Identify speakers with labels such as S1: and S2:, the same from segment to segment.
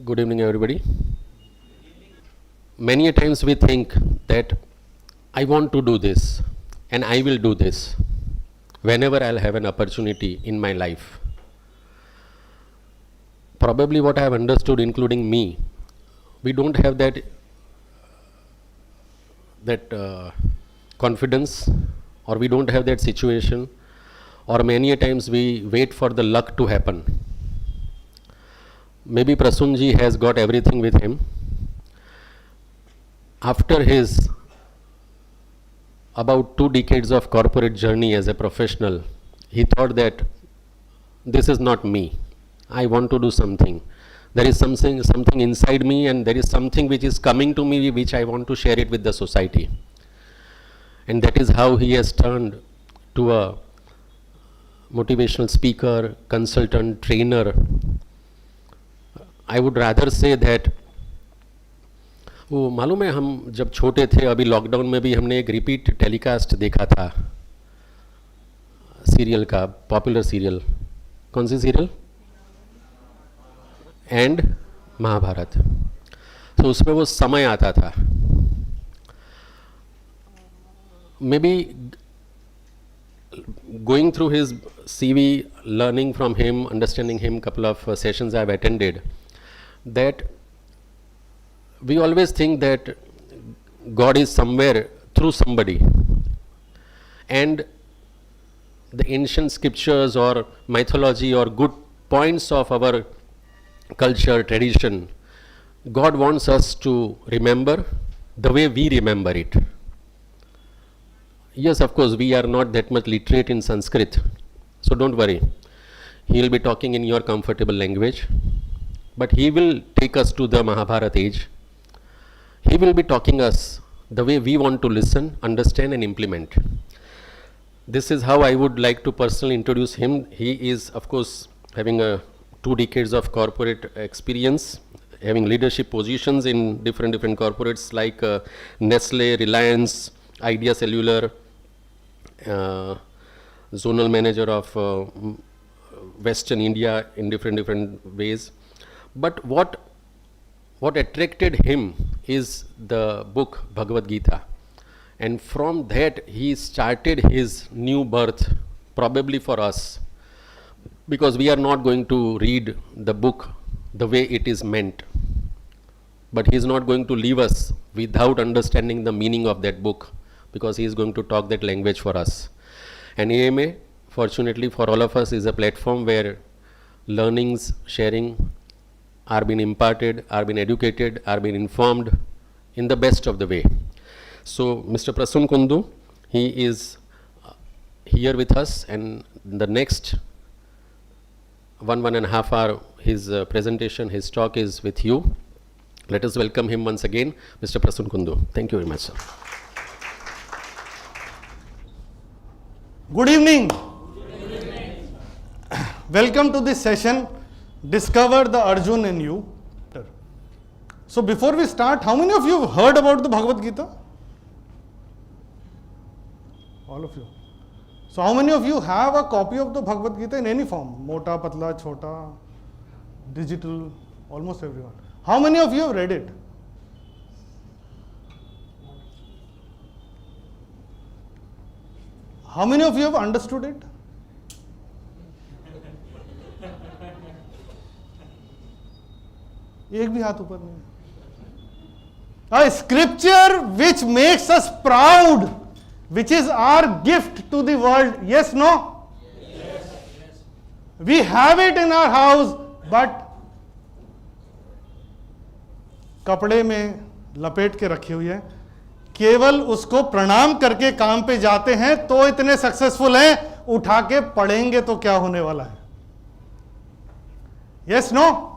S1: Good evening, everybody. Many a times we think that I want to do this and I will do this whenever I'll have an opportunity in my life. Probably what I have understood, including me, we don't have that confidence, or we don't have that situation, or many a times we wait for the luck to happen. Maybe Prasunji has got everything with him. After his about 2 decades of corporate journey as a professional, he thought that this is not me. I want to do something. There is something inside me, and there is something which is coming to me which I want to share it with the society. And that is how he has turned to a motivational speaker, consultant, trainer. I would rather say that वो मालूम है, हम जब छोटे थे, अभी lockdown में भी हमने एक रिपीट टेलीकास्ट देखा था सीरियल का, पॉपुलर सीरियल. कौन सी सीरियल? एंड महाभारत. तो उसमें वो समय आता था. May be going through his CV, learning from him, understanding him, couple of sessions I have attended, that we always think that God is somewhere through somebody, and the ancient scriptures or mythology or good points of our culture, tradition, God wants us to remember the way we remember it. Yes, of course, we are not that much literate in Sanskrit, so don't worry. He will be talking in your comfortable language, but he will take us to the Mahabharata age. He will be talking us the way we want to listen, understand and implement. This is how I would like to personally introduce him. He is, of course, having 2 decades of corporate experience, having leadership positions in different corporates like Nestle, Reliance, Idea Cellular, zonal manager of Western India in different ways. But what attracted him is the book Bhagavad Gita, and from that he started his new birth, probably for us, because we are not going to read the book the way it is meant, but he is not going to leave us without understanding the meaning of that book, because he is going to talk that language for us. And AMA, fortunately for all of us, is a platform where learnings, sharing are being imparted, are being educated, are being informed in the best of the way. So Mr. Prasun Kundu, he is here with us, and the next 1.5 hour, his presentation, his talk is with you. Let us welcome him once again, Mr. Prasun Kundu. Thank you very much, sir.
S2: Good evening. Welcome to this session, Discover the Arjun in You. So before we start, how many of you have heard about the Bhagavad Gita? All of you. So how many of you have a copy of the Bhagavad Gita in any form? Mota, patla, chota, digital, almost everyone. How many of you have read it? How many of you have understood it? एक भी हाथ ऊपर नहीं. A scripture which makes us proud, which is our gift to the world. Yes, no? Yes. We have it in our house, but कपड़े में लपेट के रखी हुई है. केवल उसको प्रणाम करके काम पे जाते हैं तो इतने सक्सेसफुल हैं, उठा के पढ़ेंगे तो क्या होने वाला है. Yes no?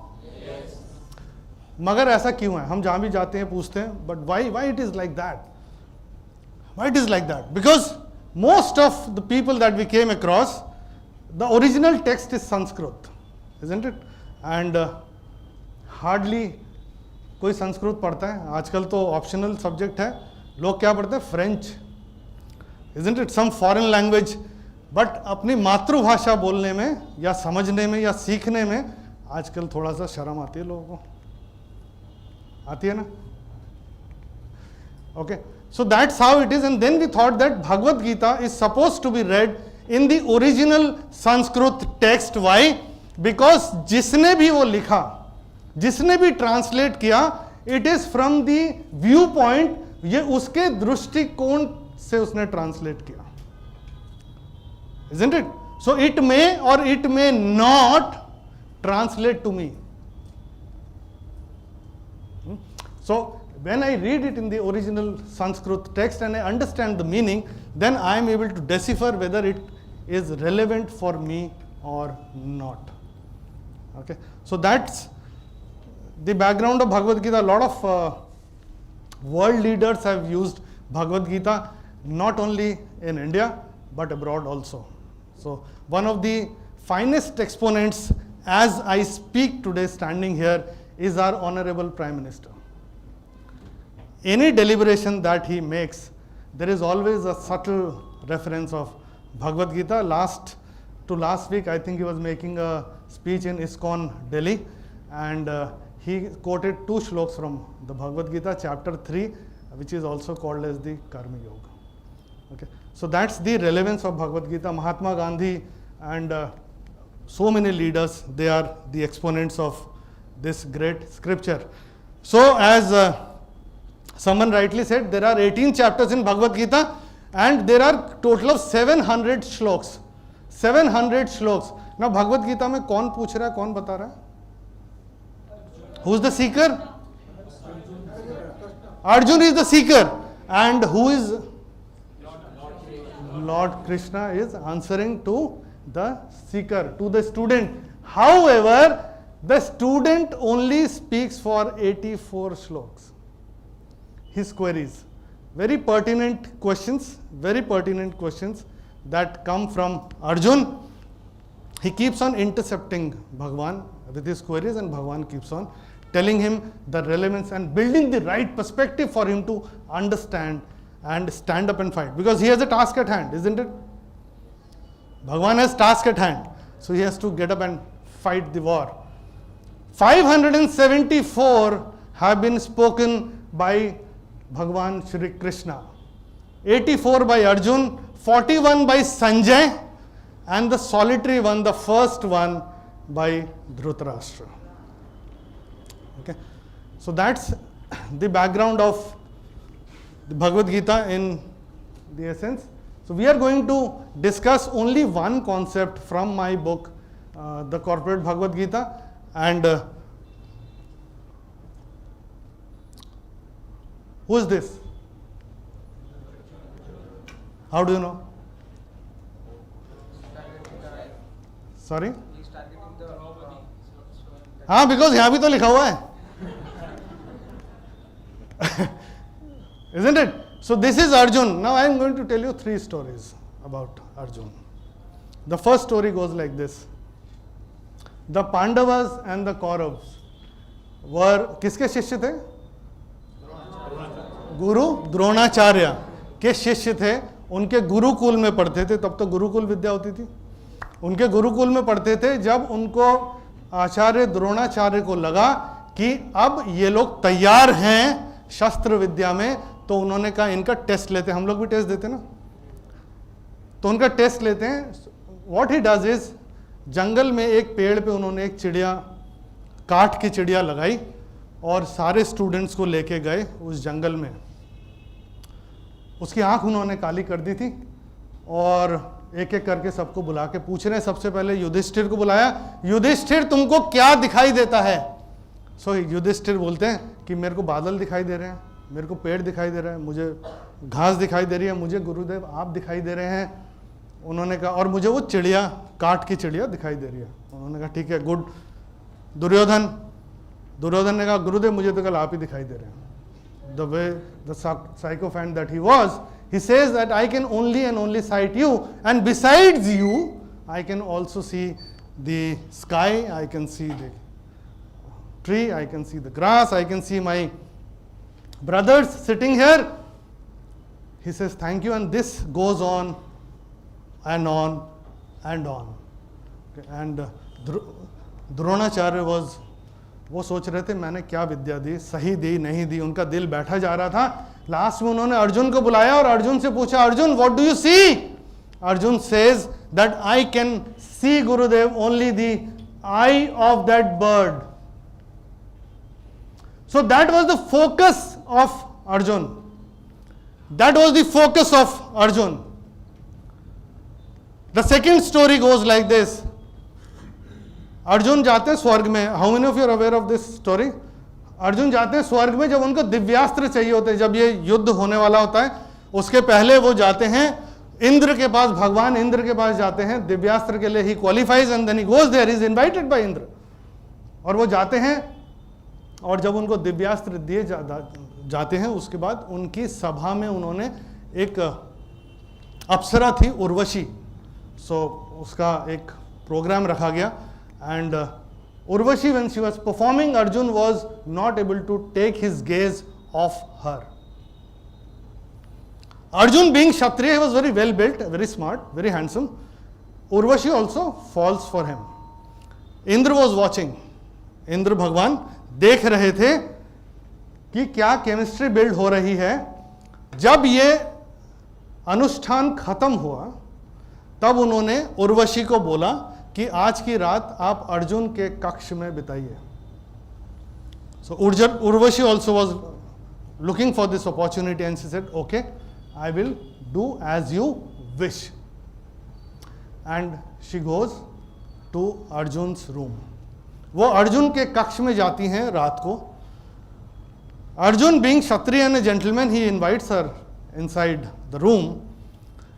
S2: मगर ऐसा क्यों है? हम जहां भी जाते हैं पूछते हैं, but why it is like that? Why it is like that? Because most of the people that we came across, the original text is Sanskrit, isn't it? And hardly कोई संस्कृत पढ़ता है. आजकल तो ऑप्शनल सब्जेक्ट है. लोग क्या पढ़ते हैं? French, isn't it? Some foreign language. But अपनी मातृभाषा बोलने में या समझने में या सीखने में आजकल थोड़ा सा शर्म आती है लोगों को. आती है ना? Okay, so that's how it is, and then we thought that Bhagavad Gita is supposed to be read in the original Sanskrit text. Why? Because जिसने भी वो लिखा, जिसने भी ट्रांसलेट किया, it is from the viewpoint, ये उसके दृष्टिकोण से उसने ट्रांसलेट किया, isn't it? So it may or it may not translate to me. So when I read it in the original Sanskrit text and I understand the meaning, then I am able to decipher whether it is relevant for me or not. Okay, so that's the background of Bhagavad Gita. A lot of world leaders have used Bhagavad Gita, not only in India but abroad also. So one of the finest exponents as I speak today standing here is our Honorable Prime Minister. Any deliberation that he makes, there is always a subtle reference of Bhagavad Gita. Last week, I think he was making a speech in ISKCON, Delhi, and he quoted 2 shloks from the Bhagavad Gita, chapter 3, which is also called as the Karma Yoga. Okay, so that's the relevance of Bhagavad Gita. Mahatma Gandhi and so many leaders, they are the exponents of this great scripture. So as someone rightly said, there are 18 chapters in Bhagavad Gita and there are total of 700 shloks. 700 shloks. Now Bhagavad Gita में कौन पूछ रहा है, कौन बता रहा है? Who is the seeker? Arjun is the seeker. And who is? Lord Krishna is answering to the seeker, to the student. However, the student only speaks for 84 shloks. His queries. Very pertinent questions that come from Arjun. He keeps on intercepting Bhagwan with his queries, and Bhagwan keeps on telling him the relevance and building the right perspective for him to understand and stand up and fight. Because he has a task at hand, isn't it? Bhagwan has task at hand. So he has to get up and fight the war. 574 have been spoken by Bhagwan Shri Krishna. 84 by Arjun, 41 by Sanjay, and the solitary one, the first one, by Dhritarashtra. Okay, so that's the background of the Bhagavad Gita in the essence. So we are going to discuss only one concept from my book, The Corporate Bhagavad Gita, and who is this? How do you know? Sorry? हाँ, because यहाँ भी तो लिखा हुआ है. Isn't it? So this is Arjun. Now I am going to tell you 3 stories about Arjun. The first story goes like this. The Pandavas and the Kauravas were किसके शिष्य थे? गुरु द्रोणाचार्य के शिष्य थे. उनके गुरुकुल में पढ़ते थे. तब तो गुरुकुल विद्या होती थी. उनके गुरुकुल में पढ़ते थे. जब उनको आचार्य द्रोणाचार्य को लगा कि अब ये लोग तैयार हैं शस्त्र विद्या में, तो उन्होंने कहा इनका टेस्ट लेते हैं. हम लोग भी टेस्ट देते ना, तो उनका टेस्ट लेते हैं. व्हाट ही डज इज, जंगल में एक पेड़ पे उन्होंने एक चिड़िया, काठ की चिड़िया लगाई और सारे स्टूडेंट्स को लेके गए उस जंगल में. उसकी आंख उन्होंने काली कर दी थी और एक एक करके सबको बुला के पूछ रहे हैं. सबसे पहले युधिष्ठिर को बुलाया. युधिष्ठिर, तुमको क्या दिखाई देता है? सो युधिष्ठिर बोलते हैं कि मेरे को बादल दिखाई दे रहे हैं, मेरे को पेड़ दिखाई दे रहा है, मुझे घास दिखाई दे रही है, मुझे गुरुदेव आप दिखाई दे रहे हैं. उन्होंने कहा और मुझे वो चिड़िया, काठ की चिड़िया दिखाई दे रही है. उन्होंने कहा ठीक है, गुड. दुर्योधन ने कहा गुरुदेव मुझे तो कल आप ही दिखाई दे रहे हैं. The way the sycophant that he was, he says that I can only and only sight you, and besides you, I can also see the sky, I can see the tree, I can see the grass, I can see my brothers sitting here. He says thank you, and this goes on and on and on. Okay, and Dronacharya was वो सोच रहे थे मैंने क्या विद्या दी, सही दी नहीं दी, उनका दिल बैठा जा रहा था। लास्ट में उन्होंने अर्जुन को बुलाया और अर्जुन से पूछा, Arjun what do you see? Arjun says that I can see Gurudev only the eye of that bird. So that was the focus of Arjun. That was the focus of Arjun. The second story goes like this. Arjun जाते हैं स्वर्ग में. How many of you are aware of this story? Arjun जाते हैं स्वर्ग में जब उनको दिव्यास्त्र चाहिए होते हैं, जब ये युद्ध होने वाला होता है उसके पहले वो जाते हैं इंद्र के पास, भगवान इंद्र के पास जाते हैं दिव्यास्त्र के लिए. He qualifies and then he goes there, is invited by Indra. और वो जाते हैं और जब उनको दिव्यास्त्र दिए जाते हैं उसके बाद उनकी सभा में उन्होंने एक अप्सरा थी उर्वशी. सो उसका एक प्रोग्राम रखा गया and Urvashi when she was performing, Arjun was not able to take his gaze of her. Arjun being Kshatriya, he was very well built, very smart, very handsome. Urvashi also falls for him. Indra was watching. Indra भगवान देख रहे थे कि क्या chemistry build हो रही है. जब ये अनुष्ठान खत्म हुआ तब उन्होंने उर्वशी को बोला कि आज की रात आप अर्जुन के कक्ष में बिताइए. So Urvashi also was looking for this opportunity and she said okay, I will do as you wish. And she goes to Arjun's room. वो अर्जुन के कक्ष में जाती हैं रात को. Arjun being Kshatriya and a gentleman, he invites her inside the room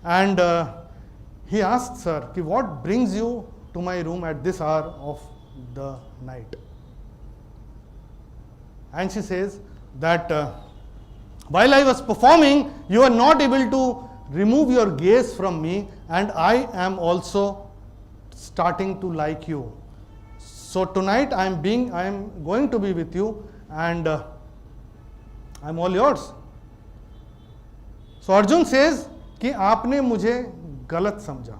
S2: and he asks her कि what brings you to my room at this hour of the night? And she says that while I was performing, you are not able to remove your gaze from me, and I am also starting to like you. So tonight I am going to be with you, and I am all yours. So Arjun says कि आपने मुझे गलत समझा.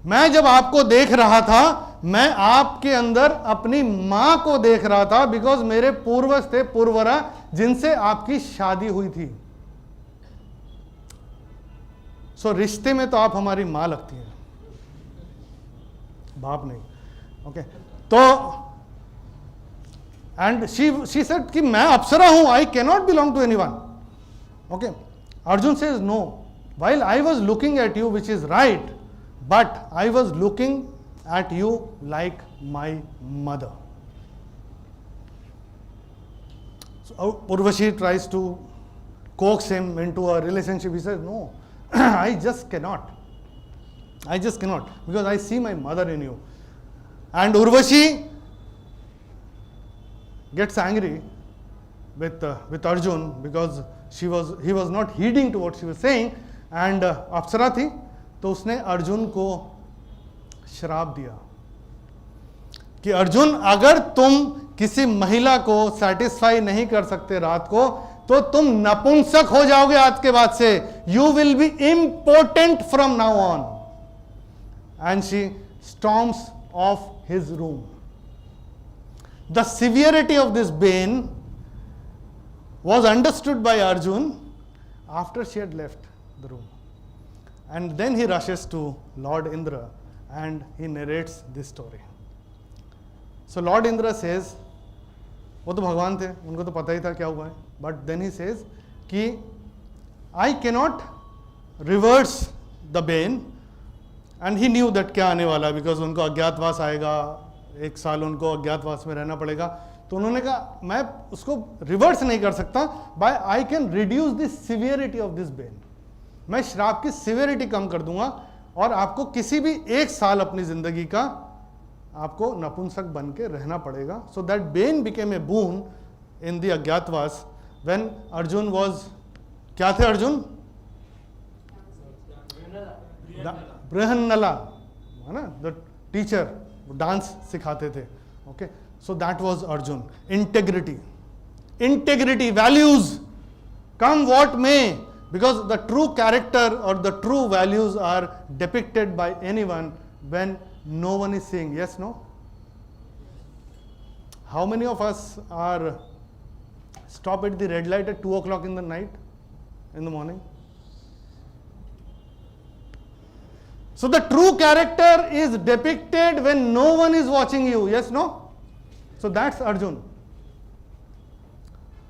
S2: मैं जब आपको देख रहा था मैं आपके अंदर अपनी मां को देख रहा था, बिकॉज मेरे पूर्वज थे पूर्वरा जिनसे आपकी शादी हुई थी. सो रिश्ते में तो आप हमारी मां लगती हैं, बाप नहीं. ओके तो एंड शी सेड कि मैं अप्सरा हूं, I can not belong to anyone. Okay Arjun says no, while I was looking at you which is right, but I was looking at you like my mother. So Urvashi tries to coax him into a relationship. He says, no, I just cannot, because I see my mother in you. And Urvashi gets angry with Arjun because he was not heeding to what she was saying. And Apsara thi, तो उसने अर्जुन को श्राप दिया कि अर्जुन अगर तुम किसी महिला को सेटिस्फाई नहीं कर सकते रात को तो तुम नपुंसक हो जाओगे आज के बाद से. You will be important from now on. And she storms of his room. The severity of this Ben was understood by Arjun after she had left the room. And then he rushes to Lord Indra and he narrates this story. So Lord Indra says, वो तो भगवान थे, उनको तो पता ही था क्या हुआ है. But then he says कि I cannot reverse the bane, and he knew that क्या आने वाला, because उनको अज्ञातवास आएगा, 1 साल उनको अज्ञातवास में रहना पड़ेगा. तो उन्होंने कहा मैं उसको रिवर्स नहीं कर सकता, by I can reduce the severity of this bane. मैं श्राप की सिवियरिटी कम कर दूंगा और आपको किसी भी 1 साल अपनी जिंदगी का आपको नपुंसक बन के रहना पड़ेगा. So that bane became a boon in the Agyatvas when Arjun was, क्या थे अर्जुन? बृहन्नला, है ना, द टीचर, डांस सिखाते थे. Okay so that was Arjun. Integrity, values, come what may. Because the true character or the true values are depicted by anyone when no one is seeing. Yes, no? How many of us are stop at the red light at 2 o'clock in the night, in the morning? So the true character is depicted when no one is watching you. Yes, no? So that's Arjun.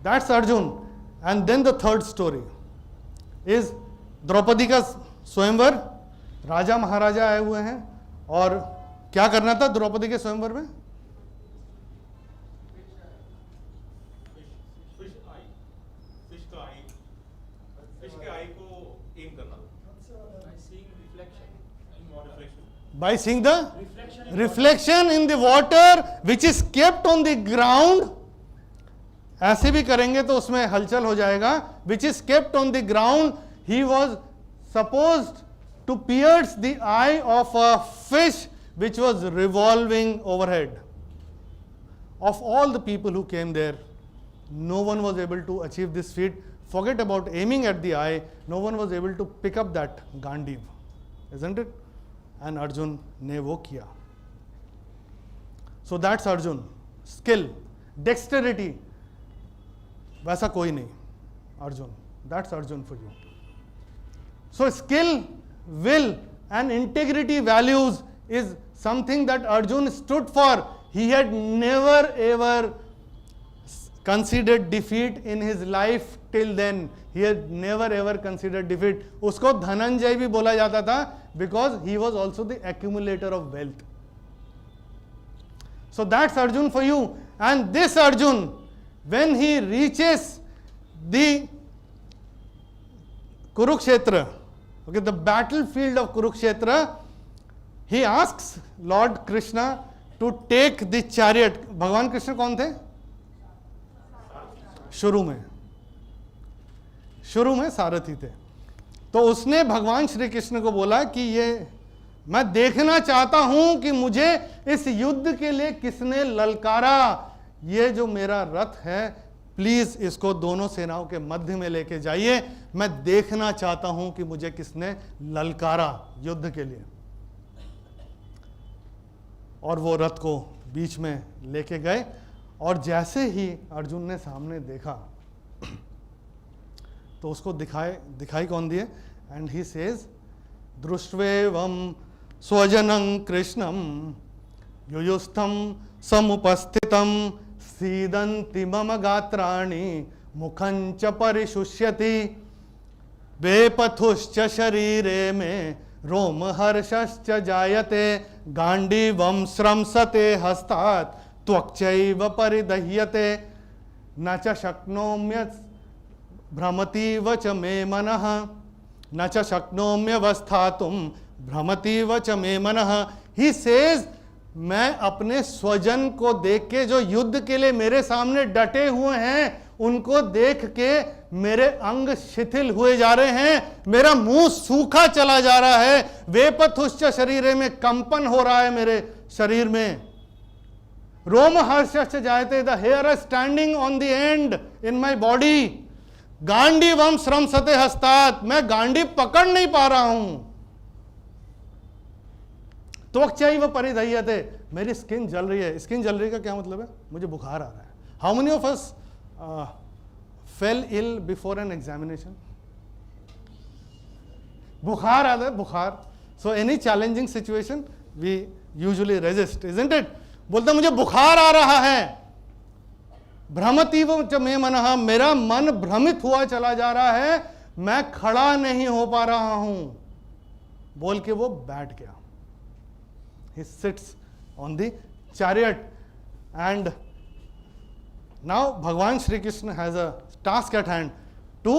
S2: That's Arjun. And then the third story is Draupadi का स्वयंवर. राजा महाराजा आए हुए हैं और क्या करना था द्रौपदी के स्वयंवर में? By seeing the reflection in the water which is kept on the ground. ऐसे भी करेंगे तो उसमें हलचल हो जाएगा. Which is kept on the ground. He was supposed to pierce the eye of a fish which was revolving overhead. Of all the people who came there, no one was able to achieve this feat. Forget about aiming at the eye. No one was able to pick up that Gandiv, isn't it? And Arjun ने वो किया. So that's Arjun. Skill, dexterity. वैसा कोई नहीं. Arjun. That's Arjun for you. So skill, will and integrity values is something that Arjun stood for. He had never ever considered defeat in his life till then. He had never ever considered defeat. उसको धनंजय भी बोला जाता था because he was also the accumulator of wealth. So that's Arjun for you. And this Arjun, when he reaches the Kurukshetra, okay, the battlefield of Kurukshetra, he asks Lord Krishna to take the chariot. भगवान कृष्ण कौन थे? शुरू में सारथी थे. तो उसने भगवान श्री कृष्ण को बोला कि ये मैं देखना चाहता हूं कि मुझे इस युद्ध के लिए किसने ललकारा. ये जो मेरा रथ है, प्लीज इसको दोनों सेनाओं के मध्य में लेके जाइए. मैं देखना चाहता हूं कि मुझे किसने ललकारा युद्ध के लिए. और वो रथ को बीच में लेके गए. और जैसे ही अर्जुन ने सामने देखा तो उसको दिखाई कौन दिए? एंड ही सेज दृष्ट्वेवं स्वजनं कृष्णं युयुस्थं समुपस्थितं सीदन्ति मम गात्राणि मुखं च परिशुष्यति वेपथुश्च शरीरे मे रोमहर्षश्च जायते गाण्डीवं स्रंसते हस्तात् त्वक्चैव परिदह्यते न च शक्नोम्य भ्रमतीव च मे मनः न च शक्नोम्यवस्थातुं भ्रमतीव च मे मनः. ही सेज मैं अपने स्वजन को देख के, जो युद्ध के लिए मेरे सामने डटे हुए हैं, उनको देख के मेरे अंग शिथिल हुए जा रहे हैं, मेरा मुंह सूखा चला जा रहा है. वेपथुश्च शरीरे में कंपन हो रहा है मेरे शरीर में. रोमहर्षश्च जायते, the hair is standing on the end in my body. गांडीवम स्रंसते हस्तात्, मैं गांडी पकड़ नहीं पा रहा हूं. त्वक्चैव परिदह्यते, मेरी स्किन जल रही है. स्किन जल रही का क्या मतलब है? मुझे बुखार आ रहा है. How many of us fell ill before an examination? बुखार आता है, बुखार. So any challenging situation we usually resist, isn't it? बोलते मुझे बुखार आ रहा है. भ्रमतीव च मे मनः, मेरा मन भ्रमित हुआ चला जा रहा है, मैं खड़ा नहीं हो पा रहा हूं. बोल के वो बैठ गया. He sits on the chariot, and now Bhagwan Shri Krishna has a task at hand to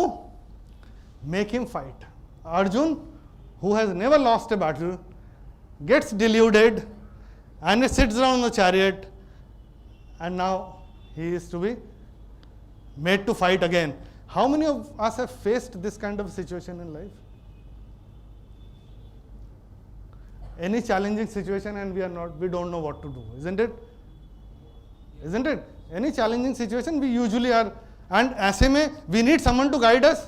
S2: make him fight. Arjun, who has never lost a battle, gets deluded and he sits down on the chariot, and now he is to be made to fight again. How many of us have faced this kind of situation in life? Any challenging situation and we don't know what to do, isn't it? Isn't it? Any challenging situation we usually are, and ऐसे में we need someone to guide us,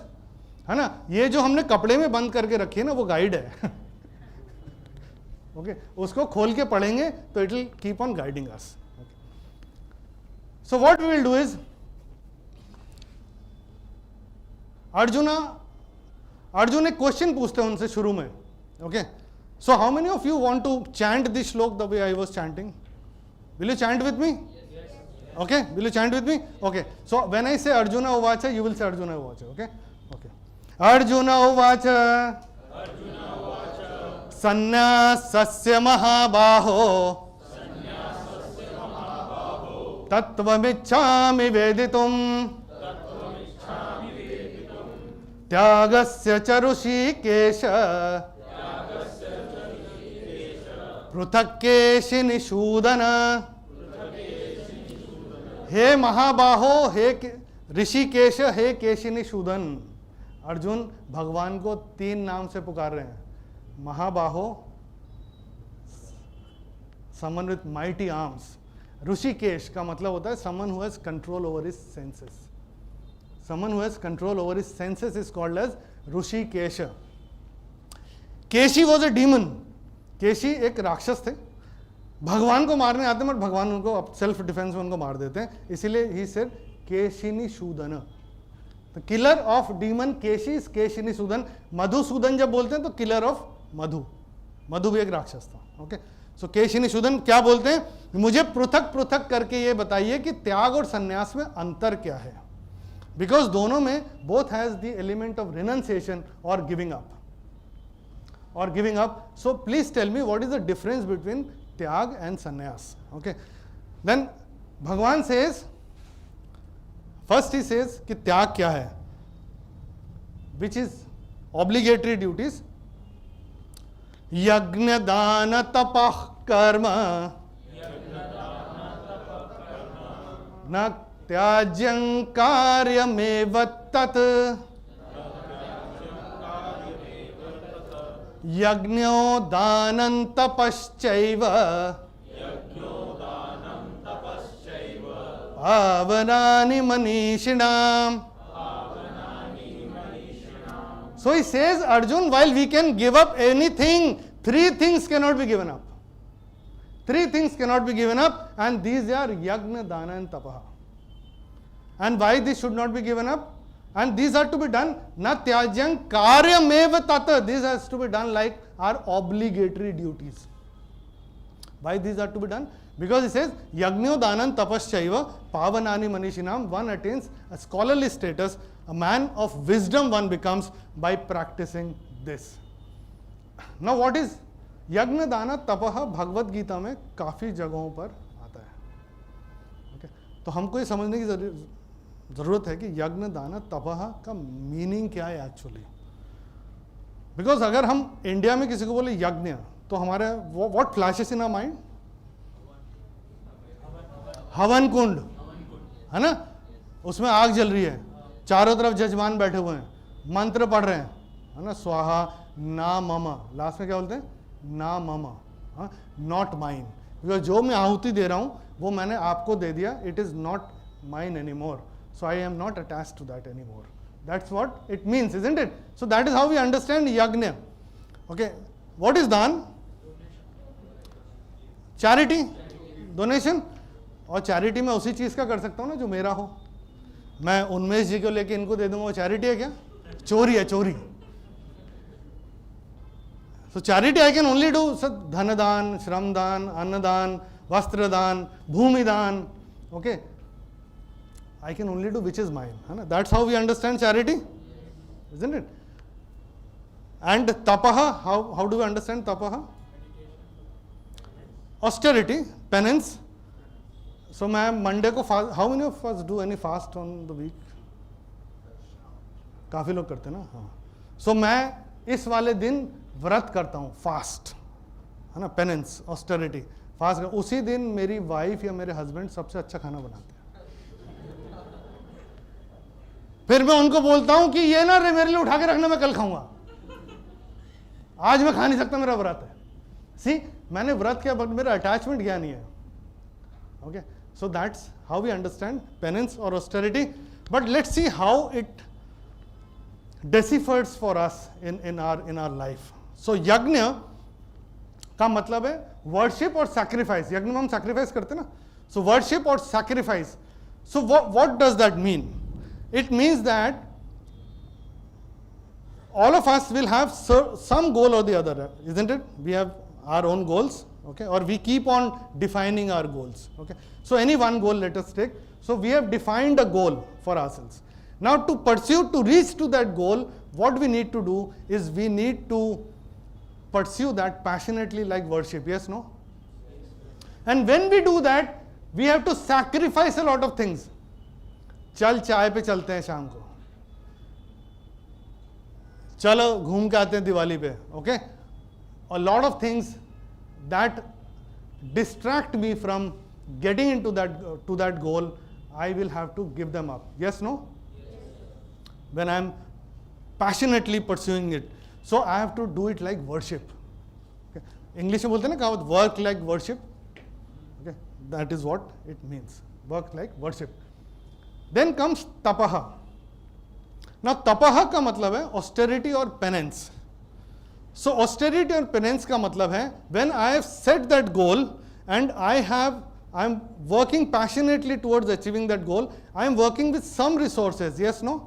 S2: है ना? ये जो हमने कपड़े में बंद करके रखी है ना, वो गाइड है. ओके, उसको खोल के पढ़ेंगे तो it will keep on guiding us. So what we will do is, Arjun एक क्वेश्चन पूछते हैं उनसे शुरू में. Okay, so how many of you want to chant this shloka the way I was chanting? Will you chant with me? Okay, will you chant with me? Okay, so when I say Arjuna Uvacha, you will say Arjuna Uvacha. Okay, okay. Arjuna Uvacha. Sannyasasya Mahabaho. Tattvamichhami veditum. Tyagasya cha Hrishikesha. Pruthakkeshi Nishudana. हे महाबाहो, हे ऋषिकेश, हे केशिनी शूदन. अर्जुन भगवान को 3 नाम से पुकार रहे हैं. Mahabaho, someone with mighty arms. Hrishikesh का मतलब होता है someone who has control over his senses. Someone who has control over his senses is called as Hrishikesh. Keshi was a demon. Keshi एक राक्षस थे, भगवान को मारने आते हैं, बट भगवान उनको सेल्फ डिफेंस में उनको मार देते हैं, इसीलिए he said Keshini Sudan. The killer of demon Keshi is Keshini Sudan. Madhusudan जब बोलते हैं तो किलर ऑफ मधु. मधु भी एक राक्षस था. ओके, सो केशिनी सूदन क्या बोलते हैं? मुझे पृथक पृथक करके ये बताइए कि त्याग और संन्यास में अंतर क्या है, बिकॉज दोनों में both has the element of renunciation और giving up. So please tell me what is the difference between tyaga and sannyasa. Okay, then Bhagwan says, first he says कि त्याग क्या है, विच इज ऑब्लिगेटरी ड्यूटीज. यज्ञ दान तपः कर्म न त्याज्यं कार्यमेव तत्. यज्ञो दानं तपश्चैव पावनानि मनीषिणाम्. So he says, Arjun, while we can give up anything, 3 things cannot be given up. 3 things cannot be given up, and these are yajna, dana and tapaha. And why this should not be given up? And these are to be done, na tyajyam karyameva tata. This has to be done like our obligatory duties. Why these are to be done? Because it says, Yagnyo danan tapaschaiva pavanani manishinam. One attains a scholarly status, a man of wisdom one becomes by practicing this. Now what is Yagna dana tapaha? Bhagavad Gita में काफ़ी जगहों पर आता है. Okay? तो हमको ये समझने की जरूरत है कि यज्ञ दान तपह का मीनिंग क्या है एक्चुअली. बिकॉज अगर हम इंडिया में किसी को बोले यज्ञ, तो हमारे what flashes in our mind? हवन कुंड, है ना, उसमें आग जल रही है, चारों तरफ जजमान बैठे हुए हैं, मंत्र पढ़ रहे हैं, है ना, स्वाहा ना मम. लास्ट में क्या बोलते हैं? ना मम, नॉट माइन. बिकॉज जो मैं आहुति दे रहा हूं वो मैंने आपको दे दिया. It is not mine anymore. So I am not attached to that anymore. That's what it means, isn't it? So that is how we understand yajna. Okay, what is दान? Charity, donation. और charity मैं उसी चीज का कर सकता हूँ ना जो मेरा हो. मैं उन्मेष जी को लेके इनको दे दूंगा, वो चैरिटी है क्या? चोरी है, चोरी. So charity I can only do धन दान, श्रम दान, अन्न दान, वस्त्र दान, भूमि दान. Okay, I can only do which is mine. That's how we understand charity, isn't it? And tapaha, how do we understand tapaha? Austerity, penance. So मैं Monday को fast, how many of us do any fast on the week? काफ़ी लोग करते हैं ना. हाँ. So मैं इस वाले दिन व्रत करता हूँ, फास्ट, है ना, पेनेंस, ऑस्टेरिटी, फास्ट. उसी दिन मेरी वाइफ या मेरे हस्बैंड सबसे अच्छा खाना बनाते हैं. फिर मैं उनको बोलता हूं कि ये ना मेरे लिए उठा के रखना, मैं कल खाऊंगा, आज मैं खा नहीं सकता, मेरा व्रत है. सी, मैंने व्रत किया बट मेरा अटैचमेंट गया नहीं है. Okay, so that's how we understand penance और austerity. But let's see how it deciphers for us in our life. So यज्ञ का मतलब है वर्शिप और सैक्रिफाइस. यज्ञ में हम सैक्रिफाइस करते हैं ना. सो वर्शिप और sacrifice. So what does that mean? It means that all of us will have some goal or the other, isn't it? We have our own goals, okay, or we keep on defining our goals, okay. So any one goal, let us take. So we have defined a goal for ourselves. Now to reach to that goal, what we need to do is we need to pursue that passionately like worship, yes, no? And when we do that, we have to sacrifice a lot of things. चल चाय पे चलते हैं शाम को, चलो घूम के आते हैं दिवाली पे, okay? A lot of things that distract me from getting into that goal, I will have to give them up. Yes, no? When I am passionately pursuing it, so I have to do it like worship. Okay? English में बोलते हैं ना कहावत, work like worship. Okay? That is what it means. Work like worship. Then comes tapaha. Now tapaha का मतलब है austerity और penance. So austerity और penance का मतलब है when I have set that goal and I am working passionately towards achieving that goal, I am working with some resources. Yes, no?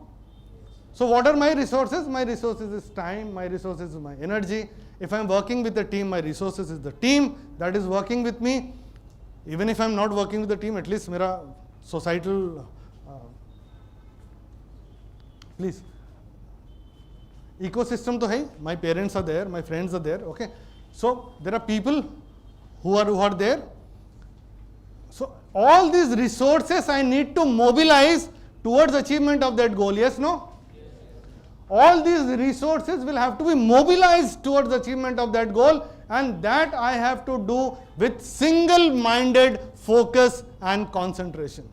S2: So what are my resources? My resources is time, my resources is my energy. If I am working with a team, my resources is the team that is working with me. Even if I am not working with the team, at least मेरा societal please ecosystem तो है, my parents are there, my friends are there, okay. So there are people who are there. So all these resources I need to mobilize towards achievement of that goal. Yes, no? Yes. All these resources will have to be mobilized towards achievement of that goal, and that I have to do with single-minded focus and concentration.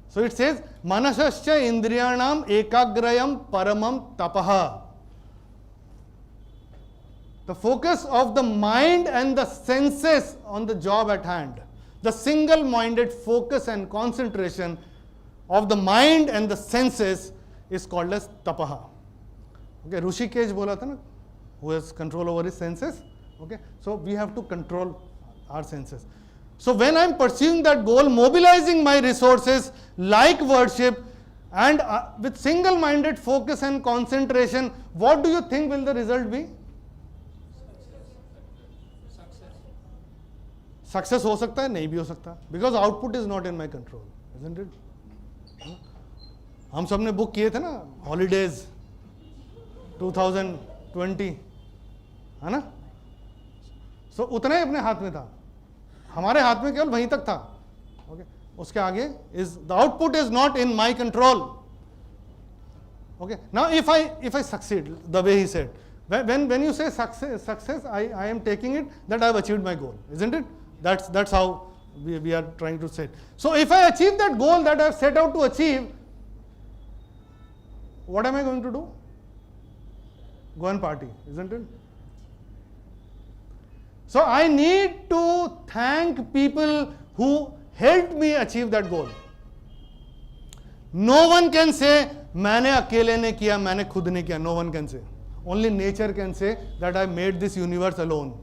S2: So it says, Manasascha indriyanam ekagrayam paramam tapaha. The focus of the mind and the senses on the job at hand. The single-minded focus and concentration of the mind and the senses is called as tapaha. Okay, Rishikesh bola tha na, who has control over his senses. Okay, so we have to control our senses. So when I am pursuing that goal, mobilizing my resources like worship and with single-minded focus and concentration, what do you think will the result be? Success हो सकता है, नहीं भी हो सकता, because output is not in my control, isn't it? हम सबने book किए थे ना holidays 2020, है ना? So उतना ही अपने हाथ में था, हमारे हाथ में केवल वहीं तक था, okay? उसके आगे is the output is not in my control. Okay. Now if I succeed the way he said, when you say success, I am taking it that I have achieved my goal, isn't it? That's how we are trying to say it. So if I achieve that goal that I have set out to achieve, what am I going to do? Go and party, isn't it? So I need to thank people who helped me achieve that goal. No one can say, मैंने अकेले ने किया, मैंने खुद ने किया. No one can say. Only nature can say that I made this universe alone.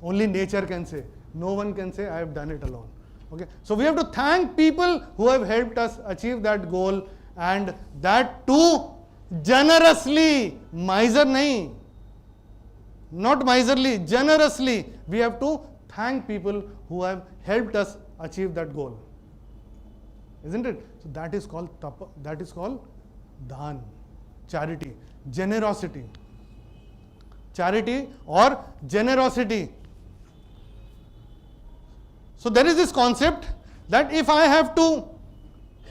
S2: Only nature can say. No one can say I have done it alone. Okay. So we have to thank people who have helped us achieve that goal, and that too generously. Miser nahi. Not miserly, generously. We have to thank people who have helped us achieve that goal. Isn't it? So that is called tapa, that is called dhan, charity, generosity. Charity or generosity. So there is this concept that if I have to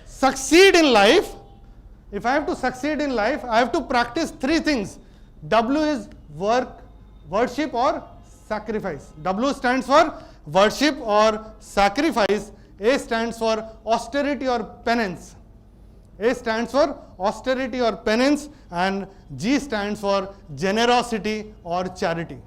S2: succeed in life, I have to practice three things. W is work, worship or sacrifice. W stands for worship or sacrifice. A stands for austerity or penance. A stands for austerity or penance, and G stands for generosity or charity.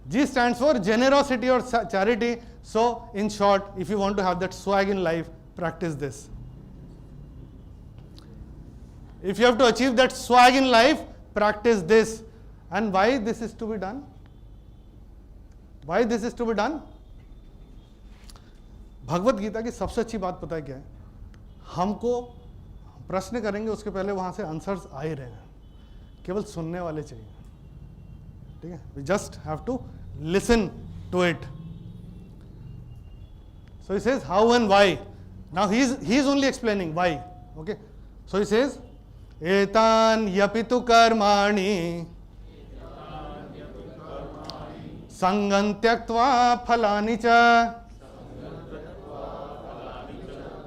S2: G stands for generosity or charity. So in short, if you want to have that swag in life, practice this. If you have to achieve that swag in life, practice this. And why this is to be done? Why this is to be done? Bhagavad Gita की सबसे अच्छी बात पता है क्या है? हमको प्रश्न करेंगे उसके पहले वहां से आंसर्स आ ही रहे हैं, केवल सुनने वाले चाहिए. ठीक है, we just have to listen to it. So he says how and why. Now he is only explaining why. Okay. So he says, etan yapitu karmani sangam tyaktva phalani cha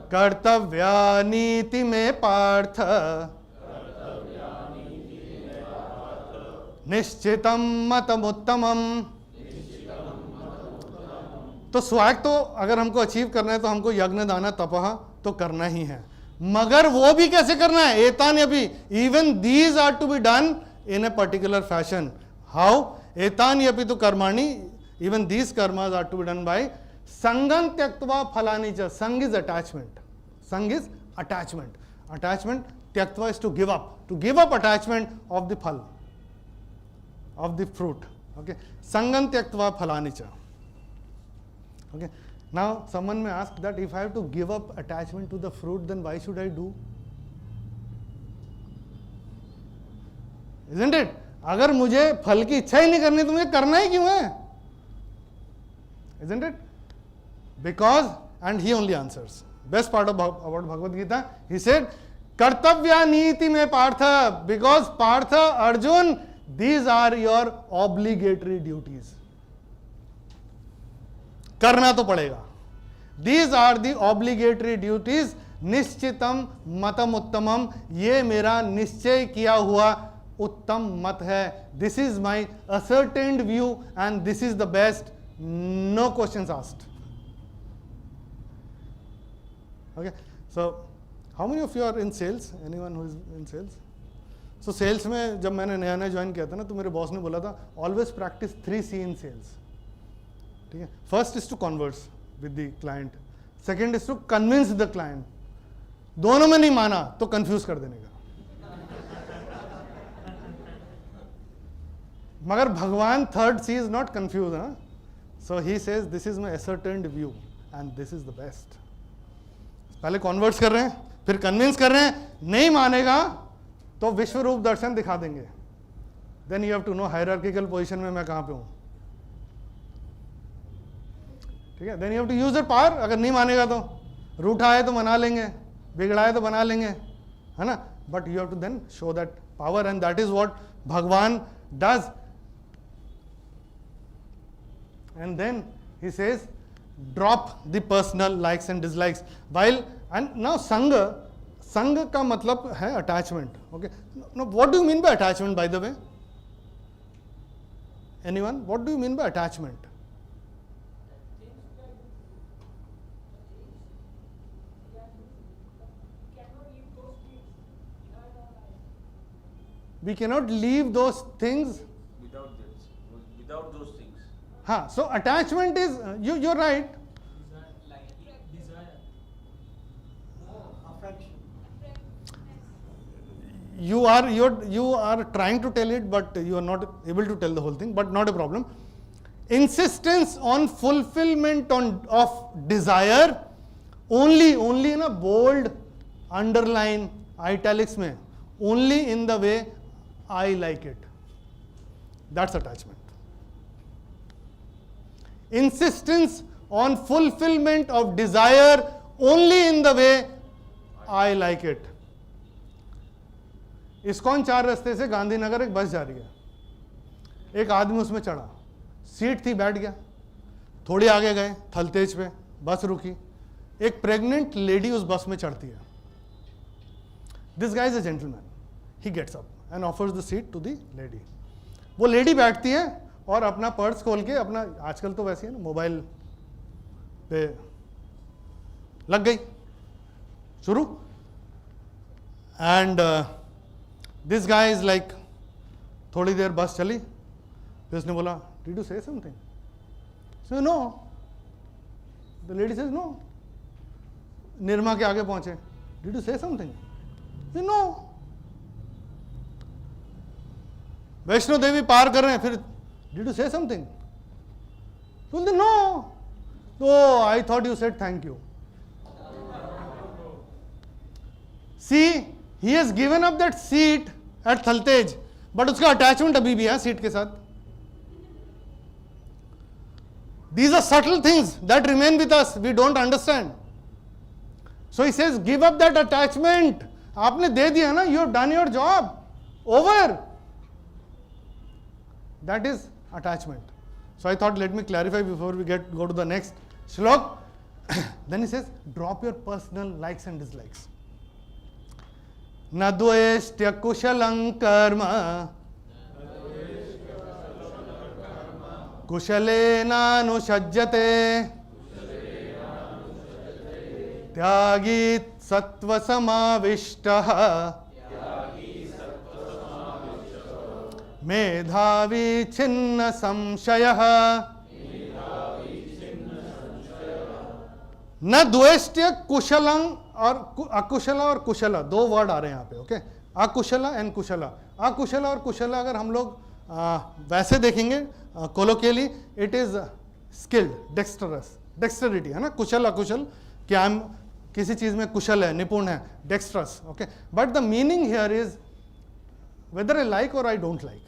S2: कर्तव्यानीति में पार्थ निश्चितम मतमुत्तमम. तो स्वैग तो अगर हमको achieve करना है तो हमको यज्ञ दाना तपह तो करना ही है, मगर वो भी कैसे करना है? एतान यपि, even these are to be done in a particular fashion. How? एतान यपि तो कर्माणि, even these karmas are to be done by संगम त्यक्त्वा फलानि च. Sanga is attachment. Sanga is attachment. Attachment. त्यक्त्वा is to give up attachment of the phal, of the fruit. Okay. संगम त्यक्त्वा फलानि च. Okay. Now someone may ask that if I have to give up attachment to the fruit, then why should I do? Isn't it? अगर मुझे फल की इच्छा ही नहीं करनी तो मुझे करना ही क्यों है? Isn't it? Because, and he only answers. Best part about Bhagavad Gita, he said, कर्तव्य नीति में Partha, because Partha, Arjun, these are your obligatory duties. करना तो पड़ेगा. These are the obligatory duties. निश्चितम मतम उत्तमम, ये मेरा निश्चय किया हुआ उत्तम मत है. This is my ascertained view and this is the best. No questions asked. Okay. So, how many of you are in sales? Anyone who is in sales? So, sales में जब मैंने नया नया ज्वाइन किया था ना, तो मेरे बॉस ने बोला था, always practice 3C in sales. ठीक है. First is to converse with the client, second is to convince the client. दोनों में नहीं माना तो कंफ्यूज कर देने का. मगर भगवान third C is not confuse. So he says this is my ascertained view and this is the best. पहले कन्वर्स कर रहे हैं, फिर कन्विंस कर रहे हैं. नहीं मानेगा तो विश्व रूप दर्शन दिखा देंगे. Then you have to know hierarchical position में मैं कहां पे हूं. ठीक है. Then you have to use the power. अगर नहीं मानेगा तो रूठा है तो मना लेंगे, बिगड़ा है तो बना लेंगे, है ना. But you have to then show that power and that is what Bhagwan does. And then he says drop the personal likes and dislikes while. And now sanga, संग का मतलब है attachment. Okay. What do you mean by attachment by the way? Anyone? What do you mean by attachment? We cannot leave those things
S3: without those things.
S2: हाँ. So attachment is you're right.
S4: Desire. Affection.
S2: You are trying to tell it, but you are not able to tell the whole thing. But not a problem. Insistence on fulfillment of desire only in a bold underline italics में, only in the way I like it. That's attachment. Insistence on fulfillment of desire only in the way I like it. ISKCON 4 रास्ते से गांधीनगर एक बस जा रही है. एक आदमी उसमें चढ़ा, सीट थी, बैठ गया. थोड़ी आगे गए, थलतेज पे बस रुकी. एक प्रेग्नेंट लेडी उस बस में चढ़ती है. This guy is a gentleman. He gets up and offers the seat to the lady. वो लेडी बैठती है और अपना पर्स खोल के, अपना आजकल तो वैसे है ना, मोबाइल पे लग गई शुरू. And this guy is like, थोड़ी देर बस चली, फिर उसने बोला, did you say something? So no. The lady says no. Nirma के आगे पहुंचे, did you say something? No. Vaishno Devi पार कर रहे हैं, फिर did you say something? No. Oh, I thought you said thank you. See, he has given up that seat at Thaltej, but उसका attachment अभी भी है seat के साथ. These are subtle things that remain with us. We don't understand. So he says, give up that attachment. आपने दे दिया ना, you have done your job. Over. That is attachment. So I thought, let me clarify before we go to the next shlok. Then he says, drop your personal likes and dislikes. न द्वेष्ट्य कुशलं कर्म कुशलेनानुषज्यते त्यागी सत्वसमाविष्टः मेधावी छिन्न संशयः न द्वेष्ट्य कुशलं और अकुशला और कुशला, दो वर्ड आ रहे हैं यहाँ पे. Okay, अकुशला and कुशला. अकुशला और कुशला अगर हम लोग वैसे देखेंगे कोलोकियली, इट इज स्किल्ड, डेक्स्टरिटी है ना. कुशल अकुशल, कि आई एम किसी चीज में कुशल है, निपुण है, dexterous. Okay, but the meaning here is whether I like और आई डोंट लाइक.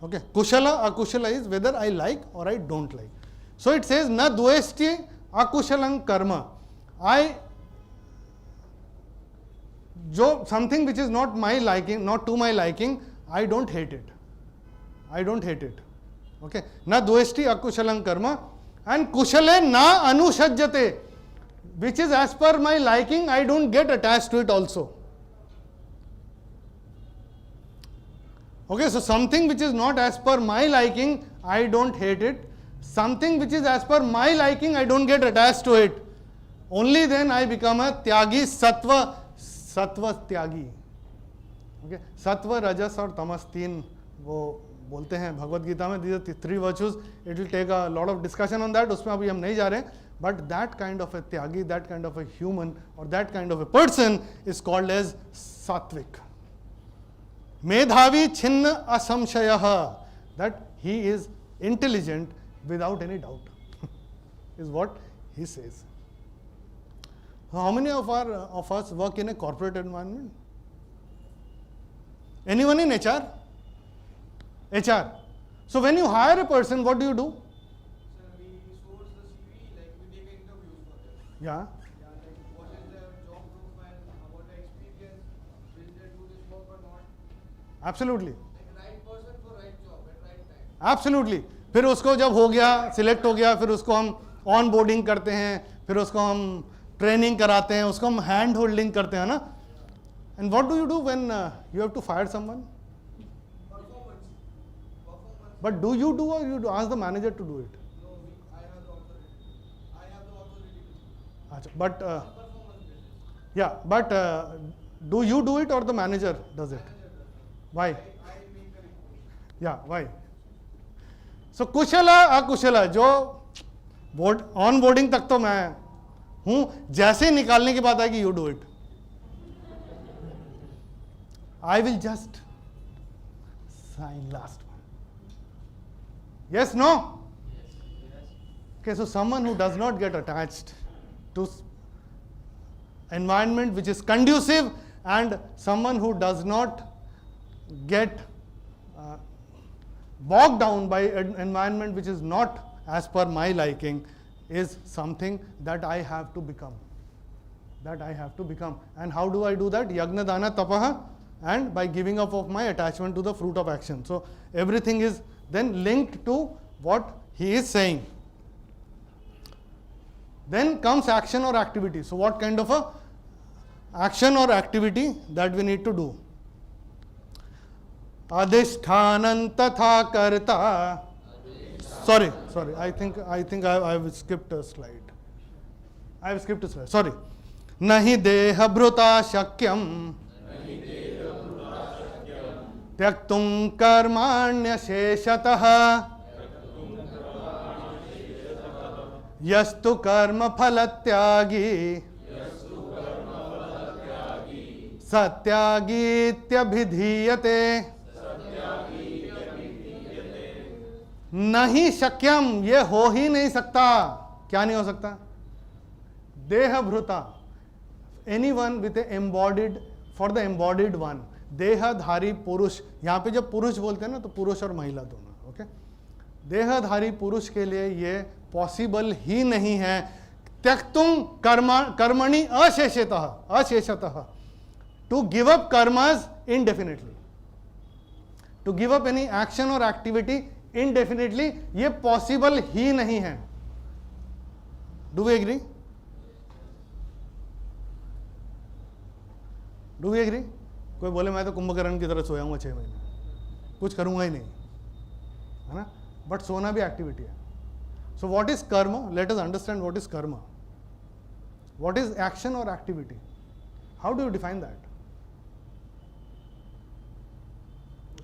S2: ओके, कुशला अकुशला इज वेदर आई लाइक और I don't like. So it says न द्वेष्टि अकुशलं कर्म. आई जो something which is not my liking, not to my liking, I don't hate it. I don't hate it. Okay, न द्वेष्टि अकुशलं कर्म एंड कुशले न अनुषज्यते, विच is as per my liking, I don't get attached to it also. Okay, so something which is not as per my liking, I don't hate it. Something which is as per my liking, I don't get attached to it. Only then I become a tyagi, sattva tyagi. Okay, sattva, rajas और tamas तीन वो बोलते हैं भगवत गीता में. These are three virtues. It will take a lot of discussion on that. उसमें अभी हम नहीं जा रहे हैं. But that kind of a tyagi, that kind of a human or that kind of a person is called as sattvic. Medhavi chinna asamshayah, that he is intelligent without any doubt, is what he says. How many of us work in a corporate environment? Anyone in HR? HR. So when you hire a person, what do you do?
S5: Sir, we source the CV, like we take interviews for them.
S2: Yeah.
S5: Yeah, like what is their job profile, about their experience, will they do this work or not?
S2: Absolutely.
S5: Like right person for right job at right time.
S2: Absolutely. फिर उसको जब हो गया, select हो गया, फिर उसको हम ऑन बोर्डिंग करते हैं, फिर उसको हम ट्रेनिंग कराते हैं, उसको हम हैंड होल्डिंग करते हैं ना. And what do you do when you have to fire someone?
S5: Performance.
S2: But do you do और you ask the manager to do it?
S5: No, I have the authority. I have the authority to
S2: अच्छा, but
S5: performance basis.
S2: या but do you do it और the manager does it? Why?
S5: I make the report.
S2: या why? So कुशला अकुशला, जो board on boarding तक तो मैं हूं, जैसे ही निकालने की बात आएगी, you do it. I will just sign last one. Yes, no? Okay, so someone who does not get attached to environment which is conducive, and someone who does not get bogged down by an environment which is not as per my liking, is something that I have to become. That I have to become. And how do I do that? Yagna dana tapaha, and by giving up of my attachment to the fruit of action. So everything is then linked to what he is saying. Then comes action or activity. So what kind of a action or activity that we need to do? Adhishthanan tatha karta. Sorry, I think I have skipped a slide. Sorry. Nahi deha bhruta shakyam त्यक्तुं कर्माण्य शेषतः यस्तु कर्म फल त्यागी सत्यागीत्यभिधीयते. नहीं शक्यम, ये हो ही नहीं सकता। क्या नहीं हो सकता? देहभृता, anyone with embodied, for the embodied one, देहधारी पुरुष। यहां पे जब पुरुष बोलते हैं ना तो पुरुष और महिला दोनों, ओके। देहधारी पुरुष के लिए ये पॉसिबल ही नहीं है। त्यक्तुम कर्मणि अशेषतः, to give up karmas indefinitely, to give up any action और एक्टिविटी इनडेफिनेटली, ये पॉसिबल ही नहीं है। Do we agree? Do we agree? कोई बोले मैं तो कुंभकर्ण की तरह सोयाऊंगा 6 महीने, कुछ करूंगा ही नहीं, है ना? बट सोना भी एक्टिविटी है। सो व्हाट इज कर्म? Let us understand what is कर्म। व्हाट इज एक्शन और activity? How do you define that?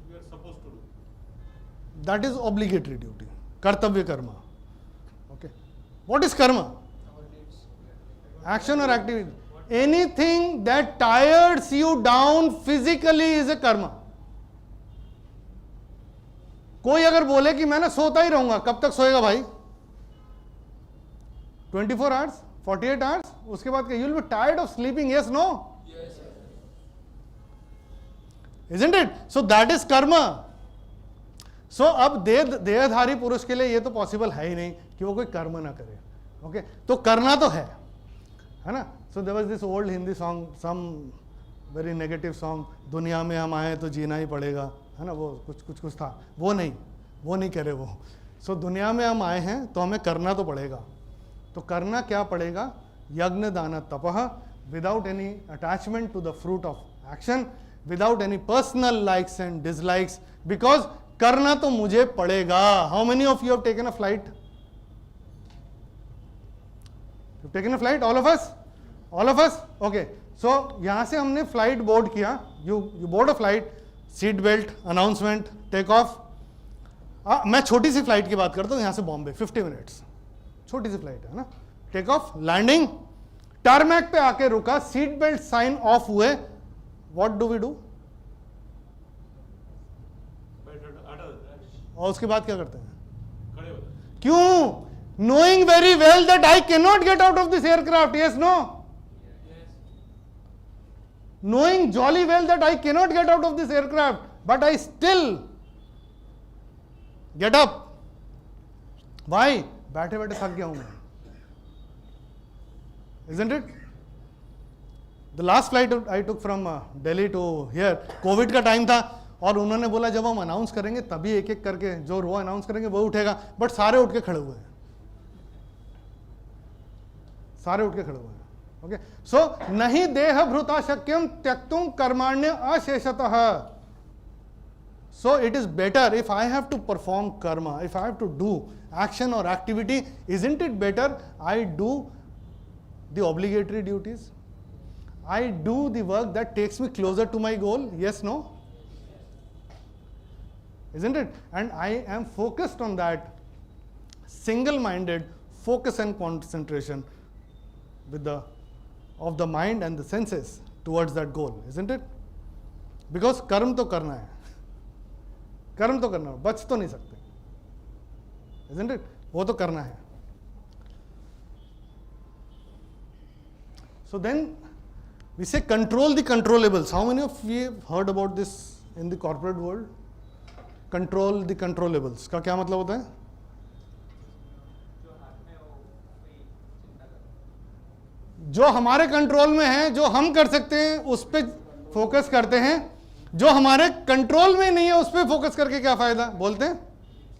S6: We are supposed to do.
S2: That is obligatory duty, kartavya karma. Okay. What is karma? Action or activity. Anything that tires you down physically is a karma. कोई अगर बोले कि मैं ना सोता ही रहूंगा, कब तक सोएगा भाई? 24 hours, 48 hours, उसके बाद you will be tired of sleeping, yes, no? Isn't it? So that is karma. So अब देहधारी पुरुष के लिए ये तो पॉसिबल है ही नहीं कि वो कोई कर्म ना करे, ओके। तो करना तो है ना? So there was this old Hindi song, some very negative song, दुनिया में हम आए तो जीना ही पड़ेगा, है ना? वो कुछ था, वो नहीं करे वो। सो दुनिया में हम आए हैं तो हमें करना तो पड़ेगा। तो करना क्या पड़ेगा? यज्ञ दान तपः, without any attachment to the fruit of action, without any personal likes and dislikes, because करना तो मुझे पड़ेगा। How many of you have taken a flight? Taken a flight, all of us, okay. So यहां से हमने flight बोर्ड किया, you board a flight, seat belt, announcement, take off. मैं छोटी सी फ्लाइट की बात करता हूं, यहां से बॉम्बे 50 मिनट्स, छोटी सी फ्लाइट है ना। टेक ऑफ, लैंडिंग, टारमैक पे आके रुका, सीट बेल्ट साइन ऑफ हुए, व्हाट डू वी डू? और उसके बाद क्या करते हैं?
S6: खड़े हो जाओ।
S2: क्यों? Knowing very well that I can not get out of this aircraft, yes no? Knowing jolly well that I cannot get out of this aircraft, but I still get up. Why? बैठे बैठे थक गया हूं मैं। Isn't it? The last flight I took from Delhi to here, Covid का time था और उन्होंने बोला जब हम अनाउंस करेंगे तभी एक एक करके जो रो अनाउंस करेंगे वो उठेगा, बट सारे उठ के खड़े हुए हैं, सारे उठ के खड़े हुए हैं, ओके। सो नहीं देह भृता शक्यम त्यक्तुम कर्माण्य अशेषतः। So it is better if I have to perform karma, if I have to do action और activity, isn't it better I do the obligatory duties, I do the work that takes me closer to my goal, yes no? Isn't it? And I am focused on that, single-minded focus and concentration with of the mind and the senses towards that goal, isn't it? Because कर्म तो करना है, कर्म तो करना है, बच तो नहीं सकते, isn't it? वो तो करना है। So then we say control the controllables. How many of you have heard about this in the corporate world? Control the controllables का क्या मतलब होता है? जो हमारे कंट्रोल में है, जो हम कर सकते हैं उस पर फोकस करते हैं, जो हमारे कंट्रोल में नहीं है उस पर फोकस करके क्या फायदा, बोलते हैं,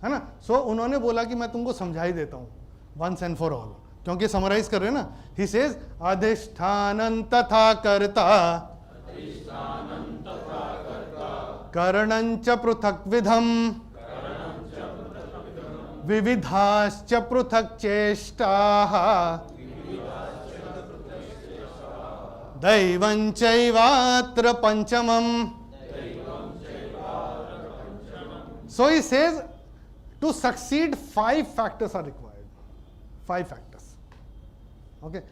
S2: है ना? सो उन्होंने बोला कि मैं तुमको समझा ही देता हूं वंस एंड फॉर ऑल, क्योंकि समराइज कर रहे हैं ना। ही सेज अधिष्ठानं तथा कर्ता करणंच पृथक विधम विविधाश्च पृथक चेष्टाः दैवं चैवात्र पंचमम्। So he says to succeed 5 factors are required, 5 factors, okay.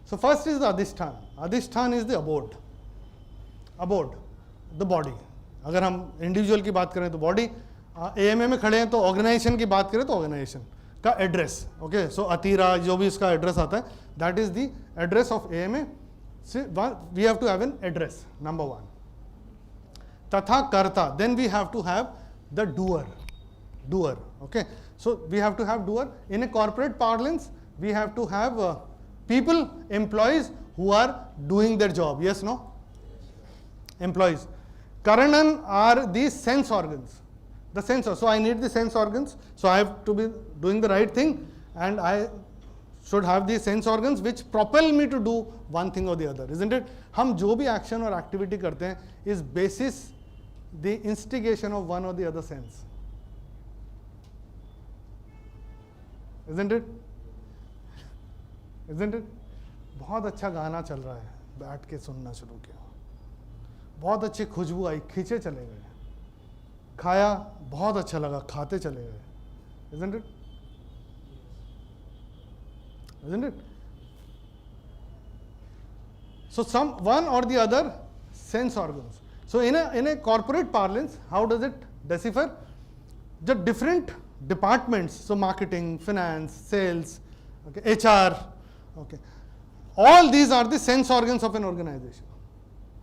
S2: So first is the adhisthana. Adhisthana is the abode, the body. अगर हम इंडिविजुअल की बात करें तो बॉडी, AMA में खड़े हैं तो ऑर्गेनाइजेशन की बात करें तो ऑर्गेनाइजेशन का एड्रेस, ओके, सो अतीरा जो भी इसका एड्रेस आता है, that is the address of AMA. We have to have an address, number 1. तथा कर्ता, then we have to have the doer, okay, so we have to have doer. In a corporate parlance we have to have people, employees who are doing their job, yes, no, employees. Karanan are the sense organs, the sense, so I need the sense organs, so I have to be doing the right thing and I should have the sense organs which propel me to do one thing or the other, isn't it? हम जो भी action और activity करते हैं is basis the instigation of one or the other sense, isn't it? Isn't it? बहुत अच्छा गाना चल रहा है, बैठ के सुनना शुरू किया, बहुत अच्छी खुशबू आई, खींचे चले गए, खाया बहुत अच्छा लगा, खाते चले गए, isn't it? Isn't it? So some one or the other sense organs. So in a corporate parlance, how does it decipher? The different departments, so marketing, finance, sales, okay, HR, okay, all these are the sense organs of an organization.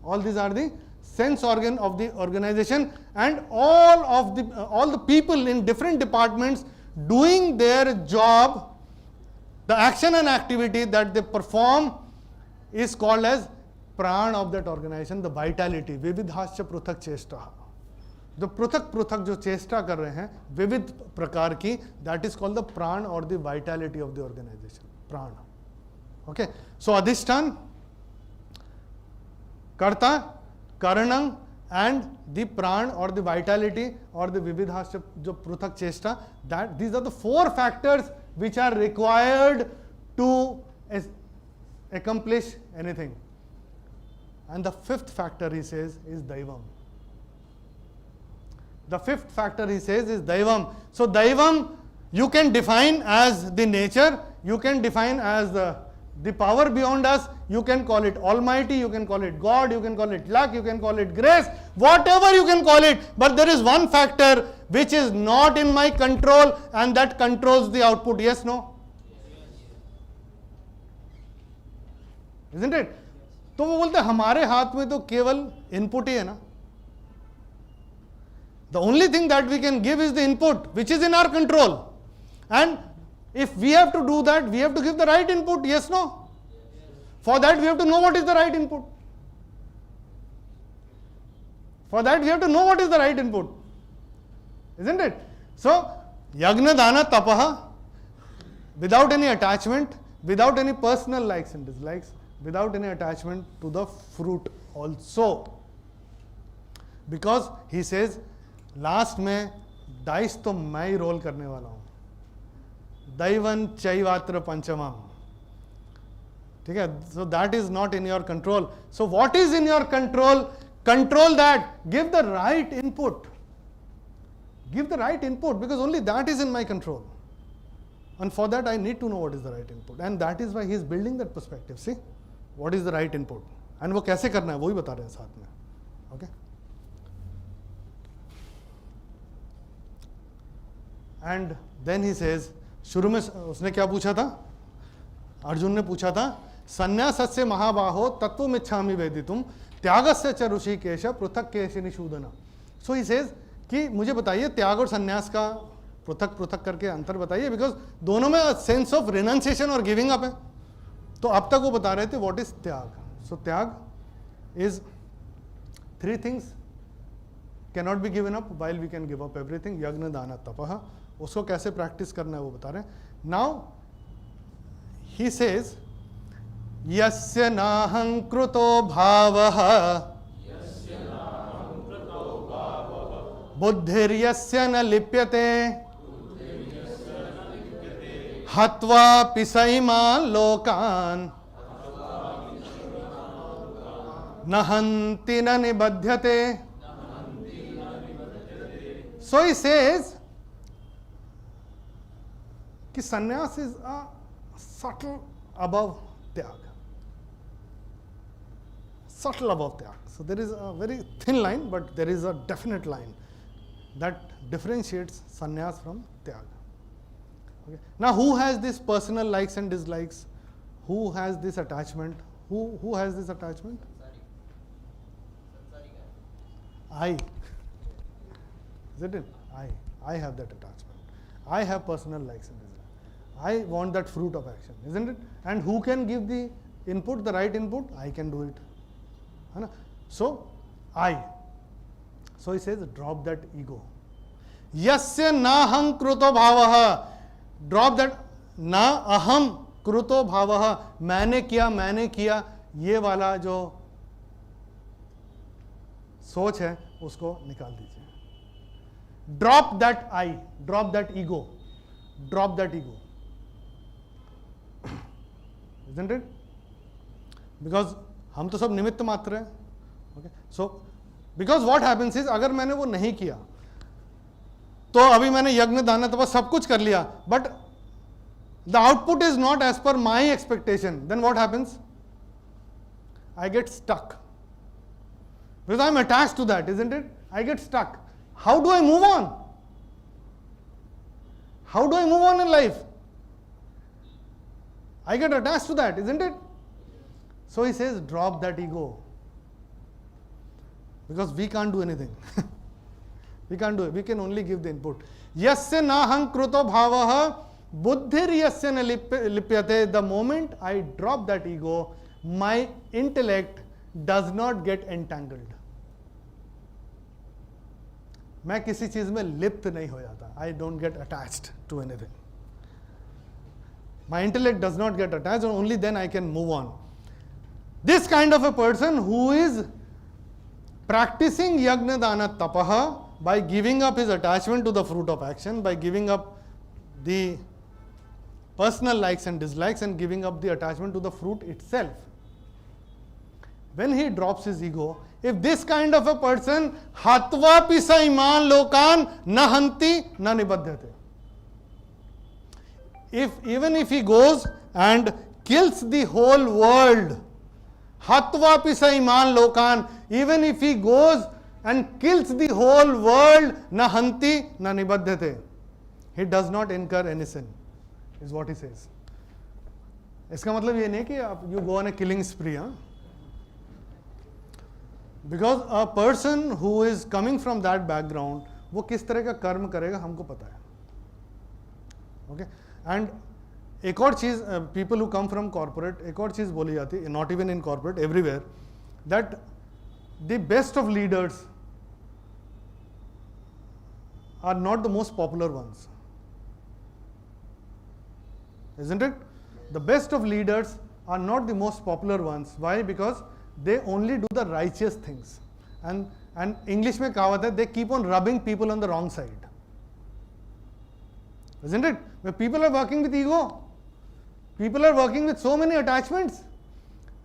S2: All these are the sense organ of the organization, and all the people in different departments doing their job, the action and activity that they perform is called as प्राण of that organization, the vitality. विविधाश्च पृथक चेष्टा, जो पृथक पृथक जो चेष्टा कर रहे हैं विविध प्रकार की, that is called the प्राण or the vitality of the organization. प्राण, okay. So अधिष्ठान, कर्ता, कारणं and the प्राण or the vitality or the विविधाश्च जो पृथक चेष्टा, that these are the 4 factors which are required to accomplish anything. And the 5th factor, he says, is Daivam. The 5th factor, he says, is Daivam. So Daivam you can define as the nature, you can define as the power beyond us, you can call it Almighty, you can call it God, you can call it luck, you can call it grace, whatever you can call it. But there is one factor which is not in my control and that controls the output. Yes, no? Isn't it? तो वो बोलते हमारे हाथ में तो केवल input ही है ना. The only thing that we can give is the input which is in our control, and if we have to do that, we have to give the right input. Yes, no? For that we have to know what is the right input. For that we have to know what is the right input, isn't it? So yagna dana tapaha, without any attachment, without any personal likes and dislikes, without any attachment to the fruit also, because he says last में dice तो मैं ही role करने वाला हूं, दैवन चैवात्र पंचमम, ठीक है. So that is not in your control. So what is in your control? Control that, give the right input, give the right input, because only that is in my control, and for that I need to know what is the right input, and that is why he is building that perspective. See what is the right input, and वो कैसे करना है वो ही बता रहे हैं साथ में. Okay. And then he says, शुरू में उसने क्या पूछा था, अर्जुन ने पूछा था, संन्यासस्य महाबाहो तत्त्वमिच्छामि वेदितुम त्यागस्य च ऋषिकेश पृथक केश निषूदन. सो ही सेज कि मुझे बताइए त्याग और संन्यास का पृथक पृथक करके अंतर बताइए, बिकॉज दोनों में सेंस ऑफ रिनंसिएशन और गिविंग अप है. तो अब तक वो बता रहे थे व्हाट इज त्याग. सो त्याग is 3 things cannot be given up while we can give up everything. यज्ञ दान तपः, उसको कैसे प्रैक्टिस करना है वो बता रहे हैं. नाउ ही सेज यस्य नाहंकृतो भावः बुद्धिर्यस्य न लिप्यते हत्वा पिसैमान् लोकान् न हन्ति न निबध्यते. So he says कि संन्यास is a subtle above त्याग, subtle above त्याग. So there is a very thin line, but there is a definite line. that differentiates sannyas from tyaga. Okay. Now, who has this personal likes and dislikes? Who has this attachment? Who has this attachment? I. Isn't it? I have that attachment. I have personal likes and dislikes. I want that fruit of action, isn't it? And who can give the input, the right input? I can do it. है ना? So, I. So he says, drop that ego. Yasya naham kruto bhavah. Drop that na aham kruto bhavah. मैंने किया ये वाला जो सोच है उसको निकाल दीजिए. Drop that I, drop that ego, drop that ego. Isn't it? Because हम तो सब निमित्त मात्र हैं. Okay, so because what happens is अगर मैंने वो नहीं किया तो अभी मैंने यज्ञ दान तपस्या सब कुछ कर लिया, but the output is not as per my expectation, then what happens? I get stuck. Because I am attached to that, isn't it? I get stuck. How do I move on? How do I move on in life? I get attached to that, isn't it? So he says, drop that ego. Because we can't do anything. We can't do it. We can only give the input. Yasya naham kruto bhavah buddhir yasya na lipyate. The moment I drop that ego, my intellect does not get entangled. मैं किसी चीज में लिप्त नहीं हो जाता. I don't get attached to anything. My intellect does not get attached, and only then I can move on. This kind of a person who is practicing yajna dana tapaha by giving up his attachment to the fruit of action, by giving up the personal likes and dislikes and giving up the attachment to the fruit itself. When he drops his ego, if this kind of a person hatva pisa iman lokan nahanti na nibaddhate. Even if he goes and kills the whole world, hatva pisa iman lokan, even if he goes and kills the whole world, nahanti na nibaddhate. He does not incur any sin, is what he says. इसका मतलब ये नहीं कि आप you go on a killing spree, huh? Because a person who is coming from that background, वो किस तरह का कर्म करेगा हमको पता है. Okay? And एक और चीज, people who come from corporate, एक और चीज बोली जाती है, not even in corporate, everywhere, that the best of leaders are not the most popular ones. Isn't it? The best of leaders are not the most popular ones. Why? Because they only do the righteous things. And English में कहावत है, they keep on rubbing people on the wrong side. Isn't it? Where people are working with ego. People are working with so many attachments.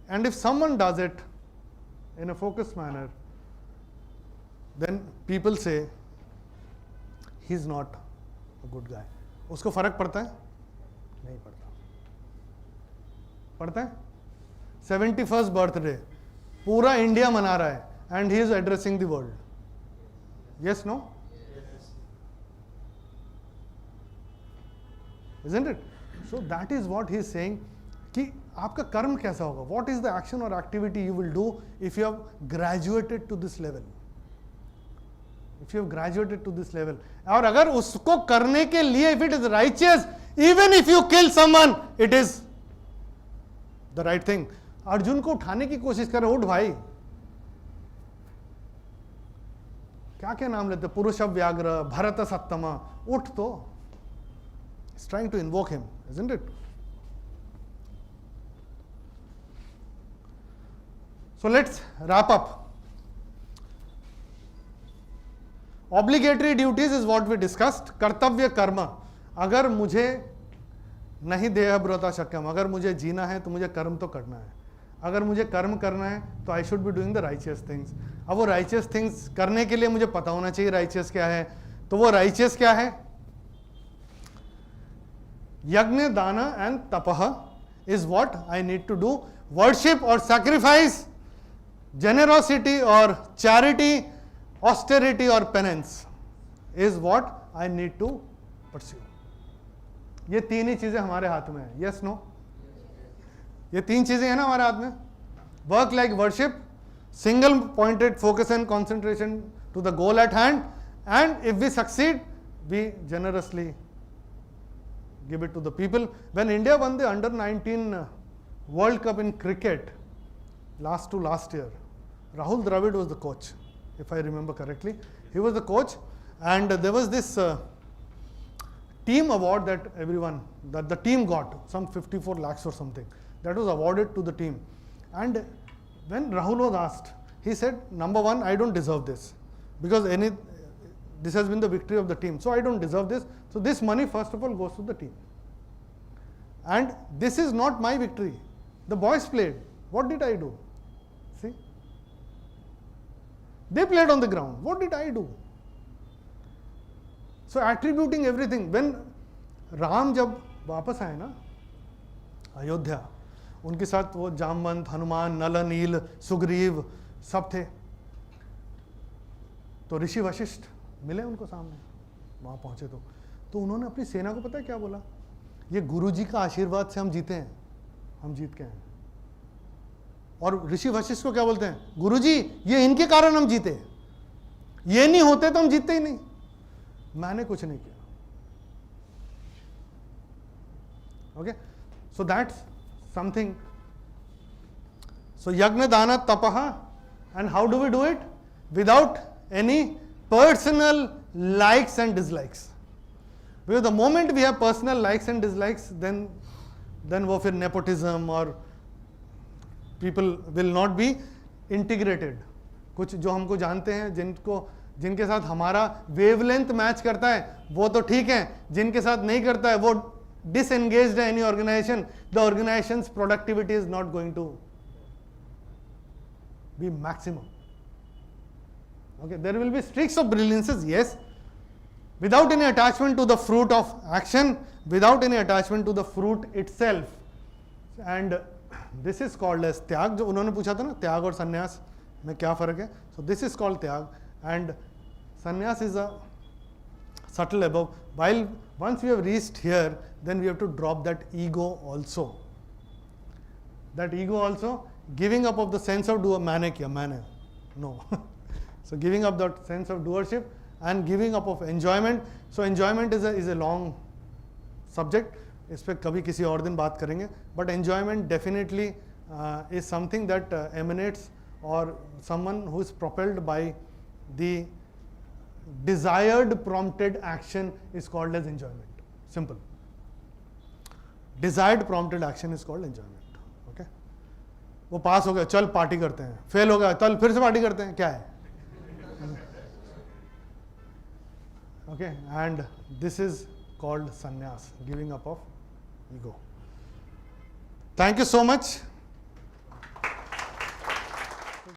S2: And if someone does it in a focused manner, then people say, he's not a good guy. उसको फर्क पड़ता है? नहीं पड़ता. पड़ता है? 71st birthday. पूरा India मना रहा है. And he is addressing the world. Yes, no? Isn't it? So that is what he is saying कि आपका कर्म कैसा होगा. What is the action or activity you will do if you have graduated to this level? If you have graduated to this level. और अगर उसको करने के लिए, if it is righteous, even if you kill someone, it is the right thing. Arjun को उठाने की कोशिश कर रहे, उठ भाई. क्या क्या नाम लेते, पुरुष व्याघ्र, भरत सत्तमा, उठ तो. He's trying to invoke him, isn't it? So let's wrap up. Obligatory duties is what we discussed. कर्तव्य कर्म. अगर मुझे नहीं देहब्रता शक्यम, अगर मुझे जीना है तो मुझे कर्म तो करना है. अगर मुझे कर्म करना है तो I should be doing the righteous things. अब वो राइचियस थिंग्स करने के लिए मुझे पता होना चाहिए राइचियस क्या है. तो वो राइचियस क्या है? यज्ञ दान एंड तपह is what I need to do. Worship और सैक्रिफाइस, जेनरोसिटी और चैरिटी, ऑस्टेरिटी और penance. is what I need to pursue. ये तीन ही चीजें हमारे हाथ में है. Yes, no? ये तीन चीजें हैं ना हमारे हाथ में. Work like worship, single pointed focus and concentration to the goal at hand, and if we succeed, we generously give it to the people. When India won the under 19 World Cup in cricket last year, Rahul Dravid was the coach, if I remember correctly. He was the coach, and there was this team award that the team got, some 54 lakhs or something. That was awarded to the team. And when Rahul was asked, he said, number one, I don't deserve this, because this has been the victory of the team, so I don't deserve this. So this money first of all goes to the team. And this is not my victory. The boys played. What did I do? See? They played on the ground. What did I do? So attributing everything. When Ram जब वापस आए ना अयोध्या, उनके साथ वो जामवंत, हनुमान, नल, नील, सुग्रीव सब थे. तो ऋषि वशिष्ठ मिले उनको सामने, वहां पहुंचे तो उन्होंने अपनी सेना को पता है क्या बोला? ये गुरुजी का आशीर्वाद से हम जीते हैं, हम जीत के हैं. और ऋषि वशिष्ठ को क्या बोलते हैं? गुरुजी, ये इनके कारण हम जीते, ये नहीं होते तो हम जीतते ही नहीं. मैंने कुछ नहीं किया. Okay, so that's something. So यज्ञ दान तपः, and how do we do it? Without any personal likes and dislikes. Because the moment we have personal likes and dislikes, then वो फिर nepotism और people will not be integrated. कुछ जो हमको जानते हैं, जिनके साथ हमारा wavelength मैच करता है वो तो ठीक है, जिनके साथ नहीं करता है वो disengaged है any organization, the organization's productivity is not going to be maximum. Okay, there will be streaks of brilliances, yes, without any attachment to the fruit of action, without any attachment to the fruit itself. And this is called as त्याग. जो उन्होंने पूछा था ना, त्याग और संन्यास में क्या फर्क है? So this is called त्याग, and sannyas is a subtle above. While once we have reached here, then we have to drop that ego also. That ego also, giving up of the sense of मैंने no. So giving up that sense of doership and giving up of enjoyment. So enjoyment is a long subject. इस पर कभी किसी और दिन बात करेंगे. But enjoyment definitely is something that emanates, or someone who is propelled by the desired prompted action is called as enjoyment. Simple. Desired prompted action is called enjoyment. Okay? वो पास हो गया, चल पार्टी करते हैं. फेल हो गया, चल फिर से पार्टी करते हैं. क्या है? Okay, and this is called sannyas, giving up of ego. Thank you so much.